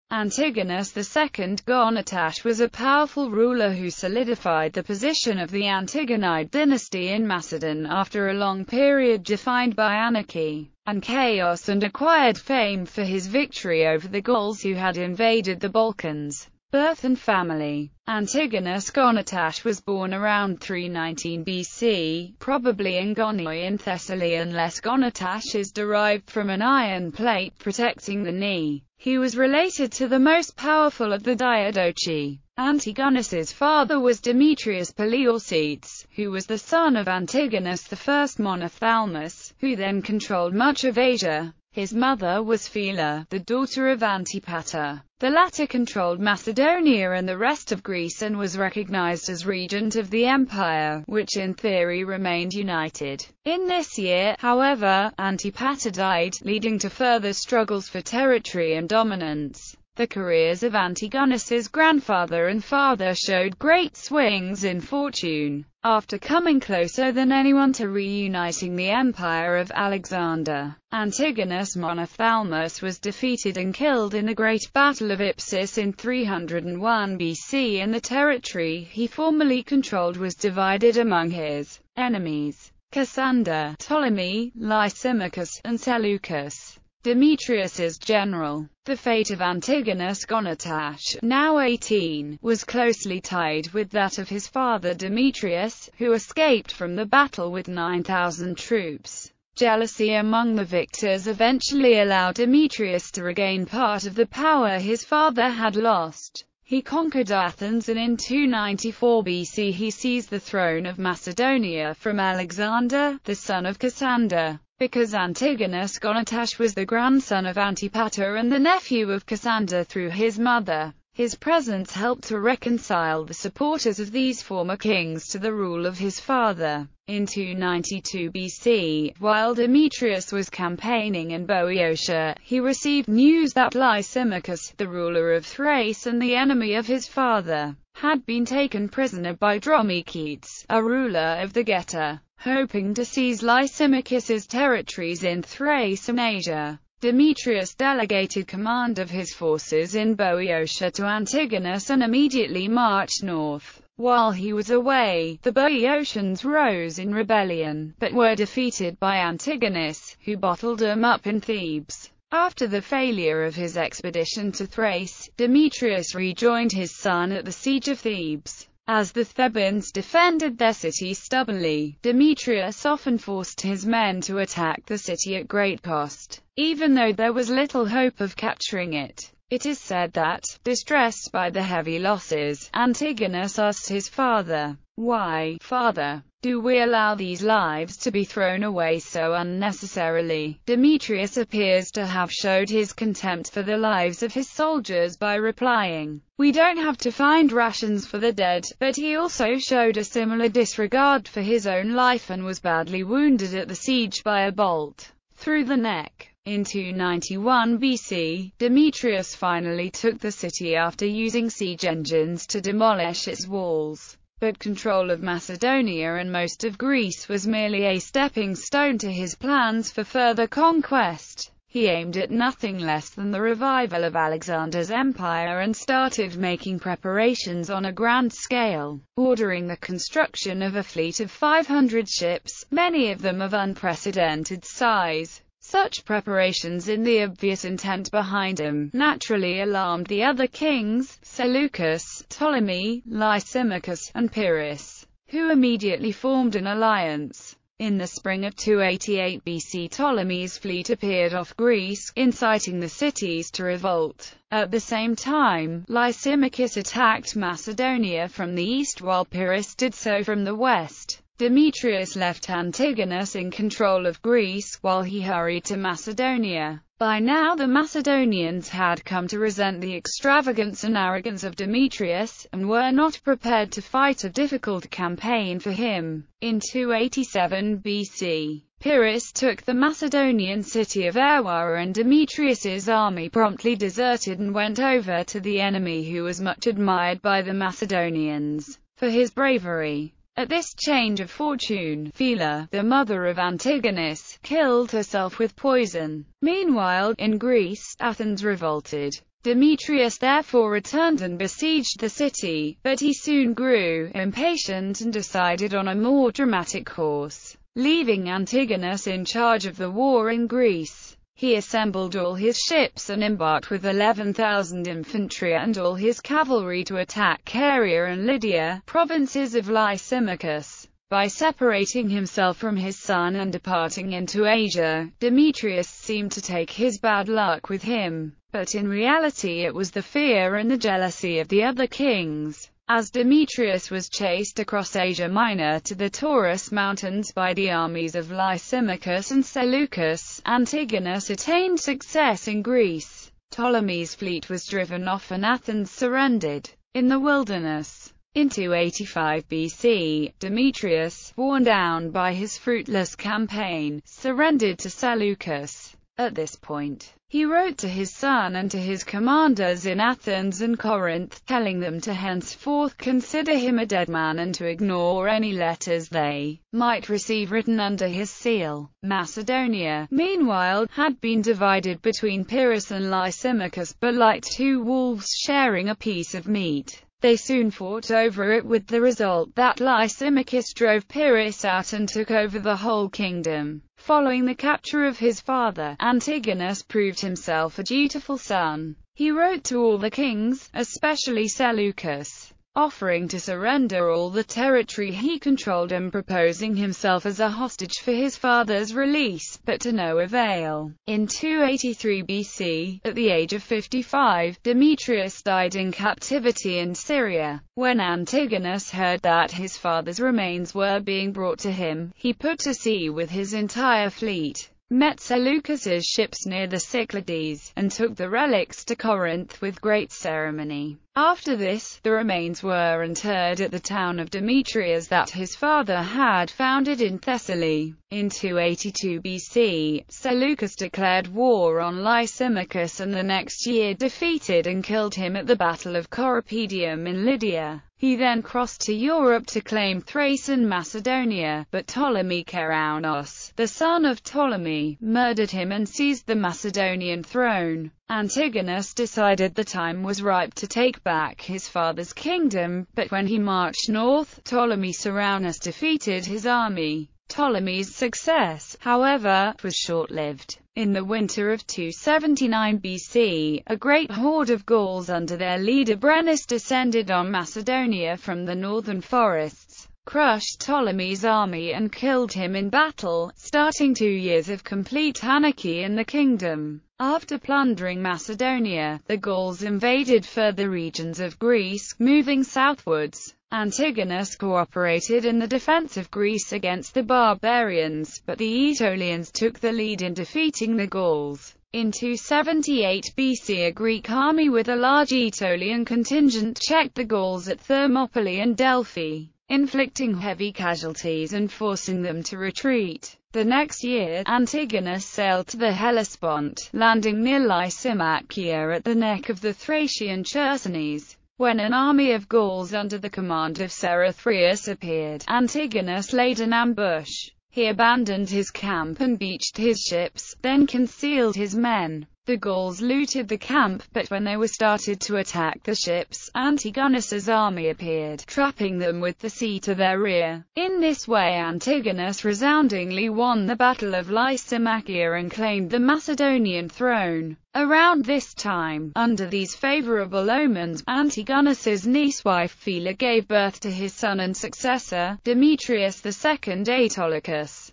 Antigonus II Gonatas was a powerful ruler who solidified the position of the Antigonid dynasty in Macedon after a long period defined by anarchy and chaos, and acquired fame for his victory over the Gauls who had invaded the Balkans. Birth and family. Antigonus Gonatas was born around 319 BC, probably in Gonoi in Thessaly, unless Gonatas is derived from an iron plate protecting the knee. He was related to the most powerful of the Diadochi. Antigonus's father was Demetrius Poliorcetes, who was the son of Antigonus I Monophthalmus, who then controlled much of Asia. His mother was Phila, the daughter of Antipater. The latter controlled Macedonia and the rest of Greece and was recognized as regent of the empire, which in theory remained united. In this year, however, Antipater died, leading to further struggles for territory and dominance. The careers of Antigonus's grandfather and father showed great swings in fortune. After coming closer than anyone to reuniting the empire of Alexander, Antigonus Monophthalmus was defeated and killed in the Great Battle of Ipsus in 301 BC, and the territory he formerly controlled was divided among his enemies: Cassander, Ptolemy, Lysimachus, and Seleucus, Demetrius's general. The fate of Antigonus Gonatas, now 18, was closely tied with that of his father Demetrius, who escaped from the battle with 9,000 troops. Jealousy among the victors eventually allowed Demetrius to regain part of the power his father had lost. He conquered Athens, and in 294 BC he seized the throne of Macedonia from Alexander, the son of Cassander. Because Antigonus Gonatas was the grandson of Antipater and the nephew of Cassander through his mother, his presence helped to reconcile the supporters of these former kings to the rule of his father. In 292 BC, while Demetrius was campaigning in Boeotia, he received news that Lysimachus, the ruler of Thrace and the enemy of his father, had been taken prisoner by Dromicetes, a ruler of the Geta. Hoping to seize Lysimachus's territories in Thrace and Asia, Demetrius delegated command of his forces in Boeotia to Antigonus and immediately marched north. While he was away, the Boeotians rose in rebellion, but were defeated by Antigonus, who bottled them up in Thebes. After the failure of his expedition to Thrace, Demetrius rejoined his son at the siege of Thebes. As the Thebans defended their city stubbornly, Demetrius often forced his men to attack the city at great cost, even though there was little hope of capturing it. It is said that, distressed by the heavy losses, Antigonus asked his father, "Why, father, do we allow these lives to be thrown away so unnecessarily?" Demetrius appears to have showed his contempt for the lives of his soldiers by replying, "We don't have to find rations for the dead," but he also showed a similar disregard for his own life and was badly wounded at the siege by a bolt through the neck. In 291 BC, Demetrius finally took the city after using siege engines to demolish its walls. But control of Macedonia and most of Greece was merely a stepping stone to his plans for further conquest. He aimed at nothing less than the revival of Alexander's empire and started making preparations on a grand scale, ordering the construction of a fleet of 500 ships, many of them of unprecedented size. Such preparations, in the obvious intent behind them, naturally alarmed the other kings, Seleucus, Ptolemy, Lysimachus, and Pyrrhus, who immediately formed an alliance. In the spring of 288 BC, Ptolemy's fleet appeared off Greece, inciting the cities to revolt. At the same time, Lysimachus attacked Macedonia from the east while Pyrrhus did so from the west. Demetrius left Antigonus in control of Greece, while he hurried to Macedonia. By now the Macedonians had come to resent the extravagance and arrogance of Demetrius, and were not prepared to fight a difficult campaign for him. In 287 BC, Pyrrhus took the Macedonian city of Erwa, and Demetrius's army promptly deserted and went over to the enemy, who was much admired by the Macedonians for his bravery. At this change of fortune, Phila, the mother of Antigonus, killed herself with poison. Meanwhile, in Greece, Athens revolted. Demetrius therefore returned and besieged the city, but he soon grew impatient and decided on a more dramatic course. Leaving Antigonus in charge of the war in Greece, he assembled all his ships and embarked with 11,000 infantry and all his cavalry to attack Caria and Lydia, provinces of Lysimachus. By separating himself from his son and departing into Asia, Demetrius seemed to take his bad luck with him, but in reality it was the fear and the jealousy of the other kings. As Demetrius was chased across Asia Minor to the Taurus Mountains by the armies of Lysimachus and Seleucus, Antigonus attained success in Greece. Ptolemy's fleet was driven off and Athens surrendered. In the wilderness, in 285 BC, Demetrius, worn down by his fruitless campaign, surrendered to Seleucus. At this point, he wrote to his son and to his commanders in Athens and Corinth, telling them to henceforth consider him a dead man and to ignore any letters they might receive written under his seal. Macedonia, meanwhile, had been divided between Pyrrhus and Lysimachus, but like two wolves sharing a piece of meat, they soon fought over it, with the result that Lysimachus drove Pyrrhus out and took over the whole kingdom. Following the capture of his father, Antigonus proved himself a dutiful son. He wrote to all the kings, especially Seleucus, offering to surrender all the territory he controlled and proposing himself as a hostage for his father's release, but to no avail. In 283 BC, at the age of 55, Demetrius died in captivity in Syria. When Antigonus heard that his father's remains were being brought to him, he put to sea with his entire fleet, met Seleucus's ships near the Cyclades, and took the relics to Corinth with great ceremony. After this, the remains were interred at the town of Demetrius that his father had founded in Thessaly. In 282 BC, Seleucus declared war on Lysimachus and the next year defeated and killed him at the Battle of Corupedium in Lydia. He then crossed to Europe to claim Thrace and Macedonia, but Ptolemy Keraunos, the son of Ptolemy, murdered him and seized the Macedonian throne. Antigonus decided the time was ripe to take back his father's kingdom, but when he marched north, Ptolemy Keraunos defeated his army. Ptolemy's success, however, was short-lived. In the winter of 279 BC, a great horde of Gauls under their leader Brennus descended on Macedonia from the northern forests, crushed Ptolemy's army and killed him in battle, starting 2 years of complete anarchy in the kingdom. After plundering Macedonia, the Gauls invaded further regions of Greece, moving southwards. Antigonus cooperated in the defense of Greece against the barbarians, but the Aetolians took the lead in defeating the Gauls. In 278 BC, a Greek army with a large Aetolian contingent checked the Gauls at Thermopylae and Delphi, inflicting heavy casualties and forcing them to retreat. The next year, Antigonus sailed to the Hellespont, landing near Lysimachia at the neck of the Thracian Chersonese. When an army of Gauls under the command of Cerathrius appeared, Antigonus laid an ambush. He abandoned his camp and beached his ships, then concealed his men. The Gauls looted the camp, but when they were started to attack the ships, Antigonus's army appeared, trapping them with the sea to their rear. In this way Antigonus resoundingly won the Battle of Lysimachia and claimed the Macedonian throne. Around this time, under these favorable omens, Antigonus's niece-wife Phila gave birth to his son and successor, Demetrius II Autolycus.